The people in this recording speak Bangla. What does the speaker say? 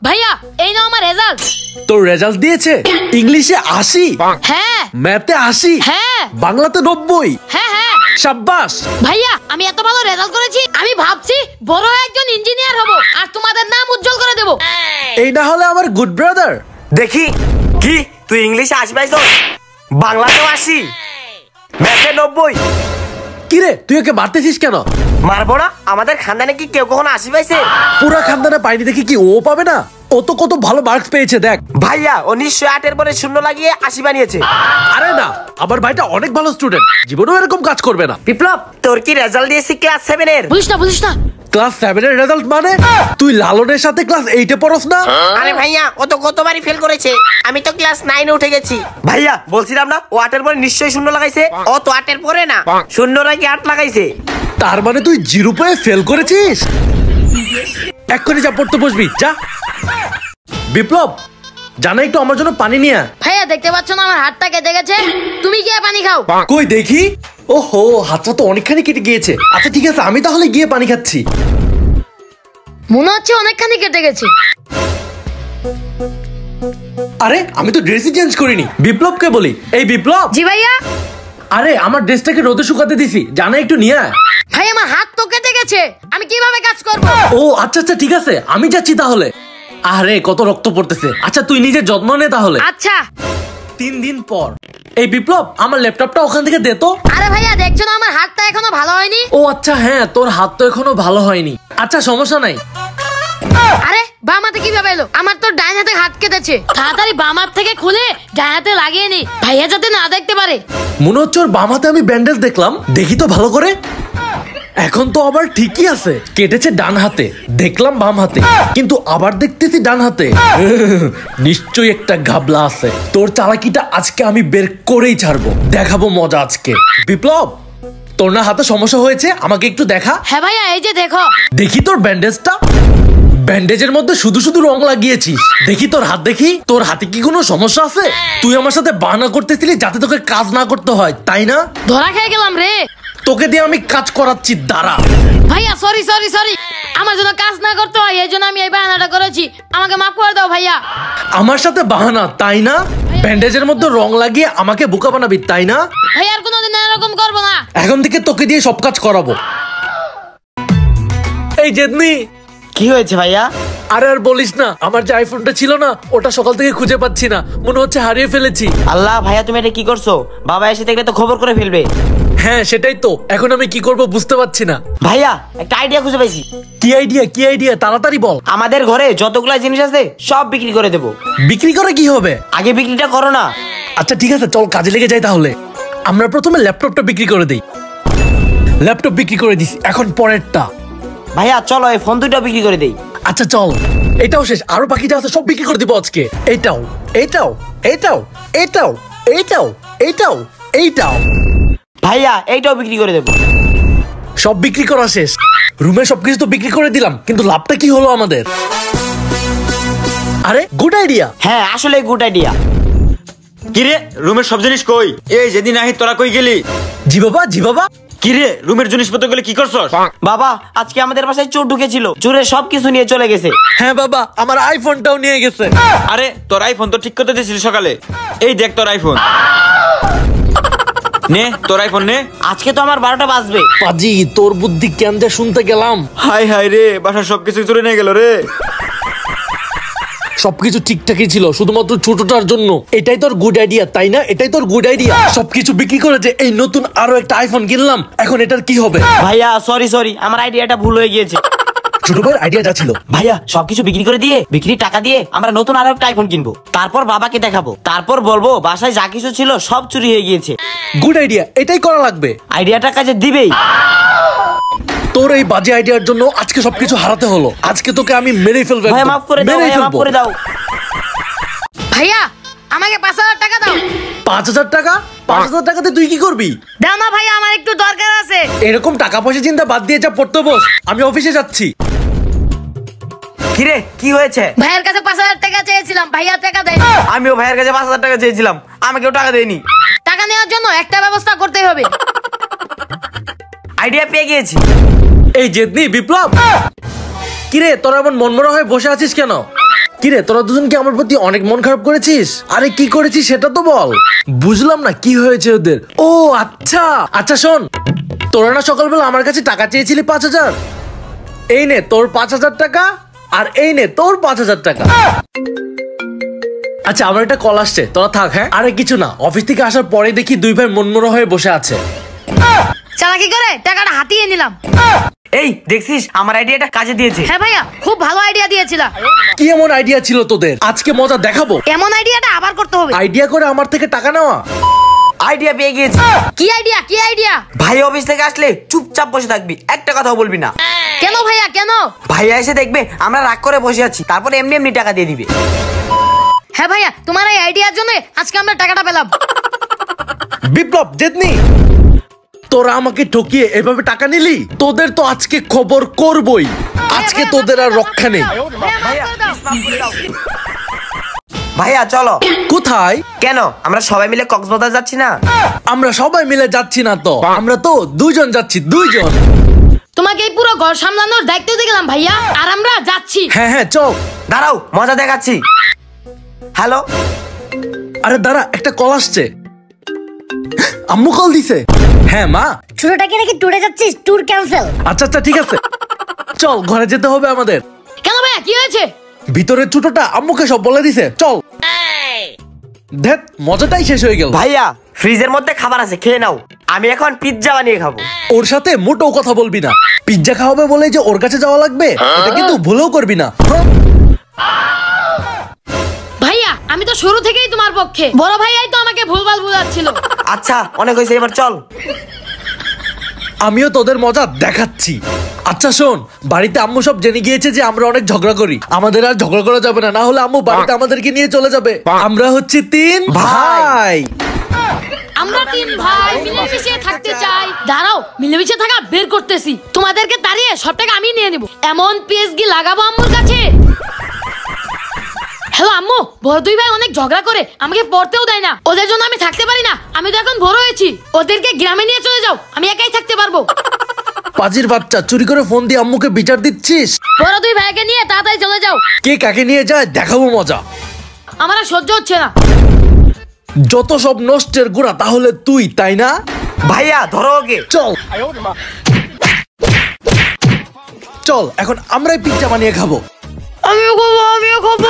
ভাইয়া এই নাও আমার রেজাল্ট। তোর রেজাল্ট দিয়েছে? ইংলিশে 80? হ্যাঁ। ম্যাথে 80? হ্যাঁ। বাংলাতে 90? হ্যাঁ হ্যাঁ। শাবাশ ভাইয়া আমি এত ভালো রেজাল্ট করেছি, আমি ভাবছি বড় একজন ইঞ্জিনিয়ার হব আর তোমাদের নাম উজ্জ্বল করে দেব। এই না হলে আমার গুড ব্রাদার। দেখি কি তুই ইংলিশে 80 পাইছ, বাংলাতেও 80, ম্যাথে 90? কিরে তুই ওকে মারতেছিস কেন? মারবো না? আমাদের খানদানে কি কেউ কখনো 80 পাইছে? পুরা খানদানে পাইনি দেখি কি ও পাবে না? ও তো কত ভালো মার্কস পেয়েছে দেখ। ভাইয়া ও নিশ্চয়ই 8 এর পরে শূন্য লাগিয়ে 80 বানিয়েছে। আরে না, আমার ভাইটা অনেক ভালো স্টুডেন্ট, জীবনেও এরকম কাজ করবে না। বিপ্লব তোর কি রেজাল্ট দিয়েছি ক্লাস 7 এর? বুঝিস না। ক্লাস 7 এর রেজাল্ট মানে? তুই লালনের সাথে ক্লাস 8 এ পড়স না? আরে ভাইয়া ও তো কতবারই ফেল করেছে, আমি তো ক্লাস 9 এ উঠে গেছি। ভাইয়া বলছিলাম না ও 8 এর পরে নিশ্চয়ই শূন্য লাগাইছে। ও তো 8 এর পরে না, শূন্য নাকি 8 লাগাইছে। তার মানে তুই 0 পেয়ে ফেল করেছিস? এক্ষুনি যা পড়তে বসবি যা। বিপ্লব জানা একটু আমার জন্য পানি নিয়ে আয়। ভাইয়া দেখতে পাচ্ছ না আমার হাতটা কেটে গেছে, তুমি গিয়ে পানি খাও। কই দেখি। ওহো, হাতটা তো অনেকখানি কেটে গিয়েছে। আচ্ছা ঠিক আছে, আমি তাহলে গিয়ে পানি খাচ্ছি। মনে হচ্ছে অনেকখানি কেটে গেছে। আরে আমি তো ড্রেসই চেঞ্জ করিনি। বিপ্লবকে বলি, এই বিপ্লব। জি ভাইয়া। আরে আমার ড্রেসটাকে রোদে শুকাতে দিছি, জানা একটু নিয়ে আয়। ভাই আমার হাত তো কেটে গেছে, আমি কিভাবে কাজ করব? ও আচ্ছা আচ্ছা ঠিক আছে, আমি যাচ্ছি তাহলে। আরে কত রক্ত পড়তেছে। আচ্ছা তুই নিজের যত্ন নে তাহলে। আচ্ছা। 3 দিন পর। এই বিপ্লব আমার ল্যাপটপটা ওখান থেকে দে তো। আরে ভাইয়া দেখছো না আমার হাতটা এখনো ভালো হয়নি। ও আচ্ছা হ্যাঁ, তোর হাত তো এখনো ভালো হয়নি। আচ্ছা সমস্যা নাই। আরে বাম হাতে কিভাবে এলো? আমার তো ডান হাতে হাত কেটেছে। তাড়াতাড়ি বাম হাত থেকে খুলে ডান হাতে লাগিয়ে নি, ভাইয়া যাতে না দেখতে পারে। মনে হচ্ছে ওর বাম হাতে আমি ব্যান্ডেজ দেখলাম, দেখি তো ভালো করে। এখন তো আবার ঠিকই আছে, কেটেছে ডান হাতে, দেখলাম বাম হাতে, কিন্তু আবার দেখতেছি ডান হাতে। নিশ্চয়ই একটা ঘাবলা আছে। তোর চালাকিটা আজকে আমি বের করেই ছাড়বো, দেখাবো মজা আজকে। বিপ্লব তোর না হাতে সমস্যা হয়েছে, আমাকে একটু দেখা। হ্যাঁ ভাইয়া এই যে দেখো। দেখি তোর ব্যান্ডেজটা। ব্যান্ডেজের মধ্যে শুধু শুধু রং লাগিয়েছিস। দেখি তোর হাত, দেখি তোর হাতে কি কোনো সমস্যা আছে? তুই আমার সাথে বাহানা করতেছিলি যাতে তোকে কাজ না করতে হয়, তাই না? ধরা খেয়ে গেলাম রে। তোকে দিয়ে আমি কাজ করাচ্ছি, দাঁড়া। ভাইয়া সরি আমার জন্য কাজ না করতে হয়, এই জন্য আমি এই বাহানাটা করেছি, আমাকে মাফ করে দাও ভাইয়া। আমার সাথে বাহানা, তাই না? ব্যান্ডেজের মধ্যে রং লাগিয়ে আমাকে বোকা বানাবি, তাই না? ভাইয়া আর কোনোদিন এরকম করবো না। এখন থেকে তোকে দিয়ে সব কাজ করাবো। এই জেদনি। কি হয়েছে ভাইয়া? আরে আর বলিস না, আমার যে আইফোনটা ছিল না, ওটা সকাল থেকে খুঁজে পাচ্ছি না, মনে হচ্ছে হারিয়ে ফেলেছি। আল্লাহ ভাইয়া তুমি এটা কি করছো? বাবা এসে দেখলে তো খবর করে ফেলবে। হ্যাঁ সেটাই তো, এখন আমি কি করব বুঝতে পারছি না। ভাইয়া একটা আইডিয়া খুঁজে পাইছি। কি আইডিয়া তাড়াতাড়ি বল। আমাদের ঘরে যতগুলা জিনিস আছে সব বিক্রি করে দেবো। বিক্রি করে কি হবে? আগে বিক্রিটা করো না। আচ্ছা ঠিক আছে, চল কাজে লেগে যাই তাহলে। আমরা প্রথমে ল্যাপটপটা বিক্রি করে দিই। ল্যাপটপ বিক্রি করে দিছি, এখন পরেরটা। ভাইয়া চলো এই ফোন দুটো বিক্রি করে দেই। আচ্ছা চল, এটাও শেষ, আরো বাকি যা আছে সব বিক্রি করে দিব আজকে। এইটাও এইটাও এইটাও এইটাও এইটাও এইটাও এইটাও। ভাইয়া এইটাও বিক্রি করে দেবো। সব বিক্রি করা শেষ। রুমে সবকিছু তো বিক্রি করে দিলাম, কিন্তু লাভটা কি হলো আমাদের? আরে গুড আইডিয়া। হ্যাঁ আসলে গুড আইডিয়া। কিরে রুমের সব জিনিস কই? এই যেদিন আহি তোরা কই গেলি? জি বাবা। কিরে রুমের জিনিসপত্র গুলো কি করছস? বাবা আজকে আমাদের বাসায় চোর ঢুকেছিল, চোরে সবকিছু নিয়ে চলে গেছে। হ্যাঁ বাবা, আমার আইফোনটাও নিয়ে গেছে। আরে তোর আইফোন তো ঠিক করতে দিয়েছিলি সকালে, এই দেখ তোর আইফোন। নে তোর আইফোন নে। আজকে তো আমার 12টা বাজবে। পাজি তোর বুদ্ধি কেন যে শুনতে গেলাম। হাই হাই রে, বাসার সবকিছু চুরি নিয়ে গেল রে। সবকিছু ঠিকঠাকই ছিল, শুধুমাত্র ছোটটার জন্য। এটাই তোর গুড আইডিয়া, তাই না? এটাই তোর গুড আইডিয়া। সবকিছু বিক্রি করে যে এই নতুন আরো একটা আইফোন কিনলাম, এখন এটার কি হবে? ভাইয়া সরি আমার আইডিয়াটা ভুল হয়ে গিয়েছে। ছোট ভাইয়ের আইডিয়া যা ছিল। ভাইয়া সবকিছু বিক্রি করে দিয়ে বিক্রির টাকা দিয়ে আমরা নতুন আরো একটা আইফোন কিনবো, তারপর বাবাকে দেখাবো, তারপর বলবো বাসায় যা কিছু ছিল সব চুরি হয়ে গিয়েছে। গুড আইডিয়া, এটাই করা লাগবে। আইডিয়াটা কাজে দিবেই। তোর এই বাজে আইডিয়ার জন্য আজকে সবকিছু হারাতে হলো। আজকে তোকে আমি মেরেই ফেলবো। ভাইয়া মাফ করে দাও, ভাইয়া মাফ করে দাও। ভাইয়া আমাকে 5000 টাকা দাও। 5000 টাকা? 5000 টাকাতে তুই কি করবি? দাও না ভাইয়া, আমার একটু দরকার আছে। এরকম টাকা পয়সা চিন্তা বাদ দিয়ে যা পড়তে বস, আমি অফিসে যাচ্ছি। কিরে কি হয়েছে? ভাইয়ের কাছে 5000 টাকা চেয়েছিলাম, ভাইয়া টাকা দেয়। আমিও ভাইয়ের কাছে 5000 টাকা চেয়েছিলাম, আমাকেও টাকা দেয়নি। টাকা নেওয়ার জন্য একটা ব্যবস্থা করতে হবে। আইডিয়া পেয়ে গিয়েছি। এই জেদনি বিপ্লব, কিরে তোরা এমন মনমরা হয়ে বসে আছিস কেন? কিরে তোরা দুজন কি আমার প্রতি অনেক মন খারাপ করেছিস? আরে কি করেছিস সেটা তো বল। বুঝলাম না কি হয়েছে ওদের। ও আচ্ছা আচ্ছা শোন, তোরা না সকালবেলা আমার কাছে টাকা চেয়েছিলি 5,000। এই নে তোর 5,000 টাকা, আর এই নে তোর 5,000 টাকা। আচ্ছা আমার একটা কল আসছে, তোরা থাক। হ্যাঁ আরে কিছু না, অফিস থেকে আসার পরে দেখি দুই ভাই মনমরা হয়ে বসে আছে। চালাকি করে টাকাটা হাতিয়ে নিলাম। এই দেখছিস আমার আইডিয়াটা কাজে দিয়েছে। হ্যাঁ ভাইয়া, খুব ভালো আইডিয়া দিয়েছিলা। কি এমন আইডিয়া ছিল তোদের? আজকে মজা দেখাবো। এমন আইডিয়াটা আবার করতে হবে। আইডিয়া করে আমার থেকে টাকা নেওয়া? আইডিয়া পেয়ে গিয়েছি। কি আইডিয়া? কি আইডিয়া? ভাই অফিস থেকে আসলে চুপচাপ বসে থাকবি, একটা কথাও বলবি না। কেন ভাইয়া কেন? ভাইয়া এসে দেখবে আমরা রাগ করে বসে আছি, তারপরে এমনি এমনি টাকা দিয়ে দিবে। হ্যাঁ ভাইয়া, তোমার এই আইডিয়ার জন্য আজকে আমরা টাকাটা পেলাম। বিপ্লব জেদনি, তোরা আমাকে ঠকিয়ে এভাবে টাকা নিলি, তোদের তো আজকে খবর করবই। আজকে তোদের আর রক্ষা নেই। ভাইয়া ভাইয়া চলো। কোথায়? কেন আমরা সবাই মিলে কক্সবাজার যাচ্ছি না? আমরা সবাই মিলে যাচ্ছি না তো, আমরা তো দুজন যাচ্ছি, দুইজন। তোমাকে এই পুরো ঘর সামলানোর দায়িত্ব দিয়ে গেলাম ভাইয়া, আর আমরা যাচ্ছি। হ্যাঁ হ্যাঁ চল। দাঁড়াও মজা দেখাচ্ছি। হ্যালো। আরে দাঁড়া, একটা কল আসছে। আম্মু কল দিছে। হ্যাঁ মা। ছোটটাকে নাকি ট্যুরে যাচ্ছিস, ট্যুর ক্যান্সেল। আচ্ছা আচ্ছা ঠিক আছে, চল ঘরে যেতে হবে আমাদের। কেন ভাইয়া কি হয়েছে? ভিতরের ছোটটা আম্মুকে সব বলে দিছে, চল। দেখ মজাটাই শেষ হয়ে গেল। ভাইয়া ফ্রিজের মধ্যে খাবার আছে, খেয়ে নাও। আমি এখন পিৎজা বানিয়ে খাবো। ওর সাথে মোটেও কথা বলবি না। পিৎজা খাওয়াবে বলে যে ওর কাছে যাওয়া লাগবে, এটা কিন্তু ভুলেও করবি না। ভাইয়া আমি তো শুরু থেকেই তোমার পক্ষে, বড় ভাইয়াই তো আমাকে ভুলভাল বুঝাচ্ছিল। আচ্ছা অনেক হয়েছে, এবার চল। আমিও তোদের মজা দেখাচ্ছি। আচ্ছা শোন, বাড়িতে আম্মু সব জেনে গিয়েছে যে আমরা অনেক ঝগড়া করি। আমাদের আর ঝগড়া করা যাবে না, না হলে আম্মু বাড়িতে আমাদেরকে নিয়ে চলে যাবে। আমরা হচ্ছে 3 ভাই। আমরা 3 ভাই মিলেমিশে থাকতে চাই। দাঁড়াও, মিলেমিশে থাকা বের করতেছি। তোমাদেরকে তাড়িয়ে সব টাকা আমি নিয়ে নেব। এমন পিএসগি লাগাবো আম্মুর কাছে। হ্যালো আম্মু, বড় দুই ভাই অনেক ঝগড়া করে, আমাকে পড়তেও দেয় না। ওদের জন্য আমি থাকতে পারি না। আমি তো এখন বড় হয়েছি, ওদেরকে গ্রামে নিয়ে চলে যাও, আমি একাই থাকতে পারবো। পাজির বাচ্চা, চুরি করে ফোন দিয়ে আম্মুকে বিচার দিচ্ছিস। বড় দুই ভাইকে নিয়ে তাড়াতাড়ি চলে যাও। কে কাকে নিয়ে যায় দেখাবো মজা। আমার আর সহ্য হচ্ছে না। যত সব নষ্টের গোড়া তাহলে তুই, তাই না? ভাইয়া ধরো ওকে। চল চল, এখন আমরাই পিৎজা বানিয়ে খাবো। আমিও খাবো।